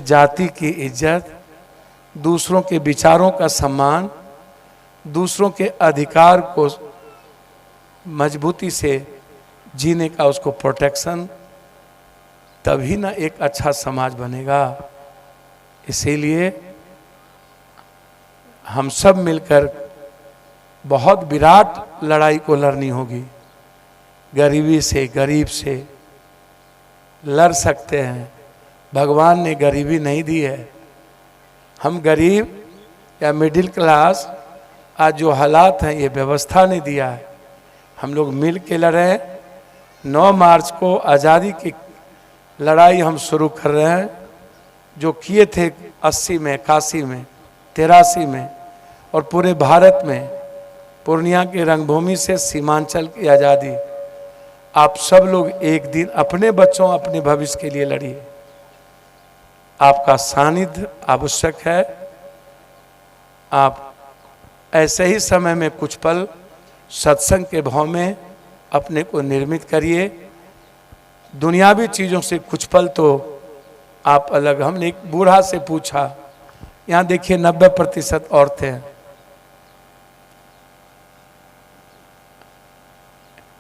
जाति की इज्जत, दूसरों के विचारों का सम्मान, दूसरों के अधिकार को मजबूती से जीने का उसको प्रोटेक्शन, तभी ना एक अच्छा समाज बनेगा। इसीलिए हम सब मिलकर बहुत विराट लड़ाई को लड़नी होगी। गरीबी से, गरीब से लड़ सकते हैं। भगवान ने गरीबी नहीं दी है। हम गरीब या मिडिल क्लास, आज जो हालात हैं ये व्यवस्था ने दिया है। हम लोग मिल के लड़ें। 9 मार्च को आज़ादी की लड़ाई हम शुरू कर रहे हैं, जो किए थे 80 में, 81 में, 83 में, और पूरे भारत में पूर्णिया की रंगभूमि से सीमांचल की आज़ादी। आप सब लोग एक दिन अपने बच्चों, अपने भविष्य के लिए लड़िए। आपका सानिध्य आवश्यक है। आप ऐसे ही समय में कुछ पल सत्संग के भाव में अपने को निर्मित करिए। दुनियावी चीज़ों से कुछ पल तो आप अलग। हमने एक बूढ़ा से पूछा, यहाँ देखिए 90% औरतें हैं।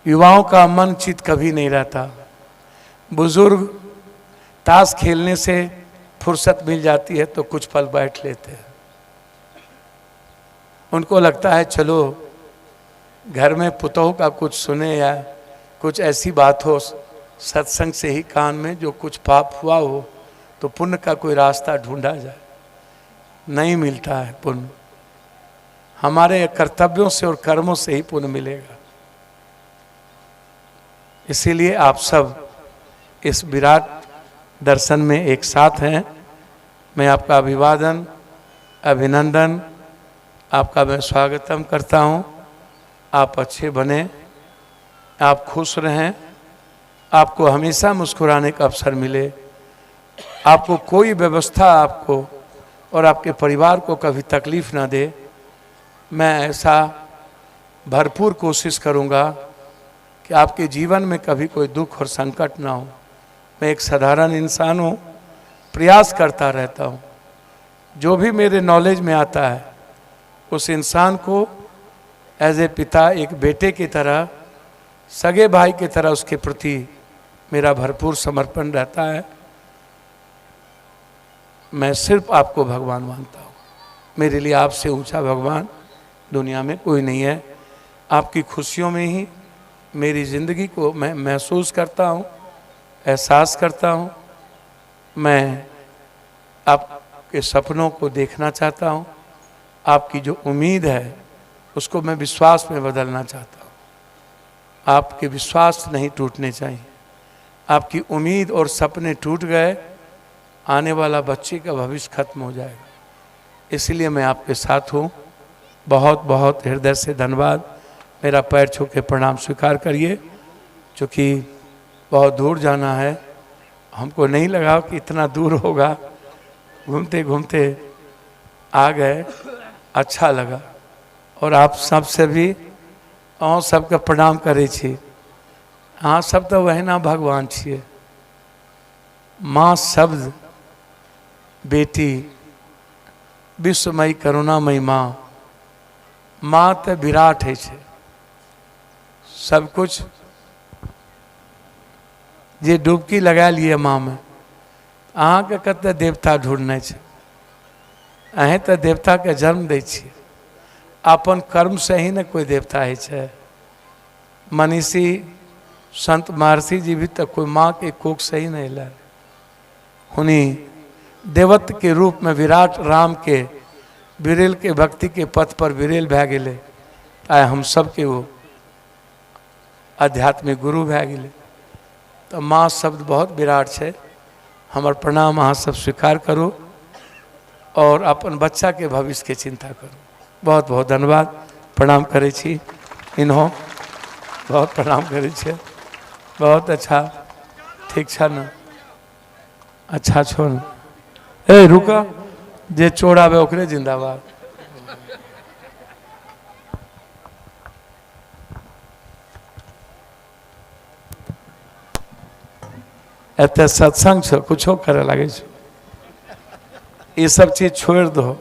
युवाओं का मन चित कभी नहीं रहता। बुजुर्ग ताश खेलने से फुर्सत मिल जाती है तो कुछ पल बैठ लेते हैं। उनको लगता है चलो घर में पुतोह का कुछ सुने या कुछ ऐसी बात हो सत्संग से ही कान में, जो कुछ पाप हुआ हो तो पुण्य का कोई रास्ता ढूंढा जाए। नहीं मिलता है पुण्य। हमारे कर्तव्यों से और कर्मों से ही पुण्य मिलेगा। इसीलिए आप सब इस विराट दर्शन में एक साथ हैं। मैं आपका अभिवादन, अभिनंदन, आपका मैं स्वागतम करता हूं। आप अच्छे बने, आप खुश रहें, आपको हमेशा मुस्कुराने का अवसर मिले, आपको कोई व्यवस्था आपको और आपके परिवार को कभी तकलीफ ना दे। मैं ऐसा भरपूर कोशिश करूंगा कि आपके जीवन में कभी कोई दुख और संकट ना हो। मैं एक साधारण इंसान हूँ, प्रयास करता रहता हूँ। जो भी मेरे नॉलेज में आता है उस इंसान को एज ए पिता, एक बेटे की तरह, सगे भाई की तरह उसके प्रति मेरा भरपूर समर्पण रहता है। मैं सिर्फ आपको भगवान मानता हूँ। मेरे लिए आपसे ऊंचा भगवान दुनिया में कोई नहीं है। आपकी खुशियों में ही मेरी ज़िंदगी को मैं महसूस करता हूँ, एहसास करता हूँ। मैं आपके सपनों को देखना चाहता हूँ। आपकी जो उम्मीद है उसको मैं विश्वास में बदलना चाहता हूँ। आपके विश्वास नहीं टूटने चाहिए। आपकी उम्मीद और सपने टूट गए, आने वाला बच्चे का भविष्य खत्म हो जाएगा। इसलिए मैं आपके साथ हूँ। बहुत बहुत हृदय से धन्यवाद। मेरा पैर छू के प्रणाम स्वीकार करिए। चूँकि बहुत दूर जाना है, हमको नहीं लगा कि इतना दूर होगा। घूमते घूमते आ गए, अच्छा लगा। और आप सबसे भी अहाँ सबके प्रणाम करै छी। अहाँ सब तो वहीना भगवान छिए। माँ शब्द, बेटी, विश्वमयी करुणामयी माँ। माँ तो विराट है छे। सब कुछ जे डुबकी लगा लिए माँ में, अहाँ के कते देवता ढूंढने छे। अहें तो देवता के जन्म दै छी। अपन कर्म से ही न कोई देवता है छे। मनीषी संत महर्षि जी भी तो कोई माँ के कोख से ही नहीं ला। उन्हीं देवत्व के रूप में विराट राम के विरेल के भक्ति के पथ पर विरेल भै गेले। आए हम सब के वो आध्यात्मिक गुरु भै गेले। तो माँ शब्द बहुत विराट है। हमार प्रणाम अहाँ सब स्वीकार करो और अपन बच्चा के भविष्य के चिंता करो। बहुत बहुत धन्यवाद। प्रणाम करे छी। इन्हों बहुत प्रणाम करे छे। बहुत अच्छा, ठीक छा न? अच्छा छो न? ए रुका, जे चोर आवे ओकरे जिंदाबाद। एते सत्संग छो, कुछो करे लगे छो। ये सब चीज़ छोड़ दो।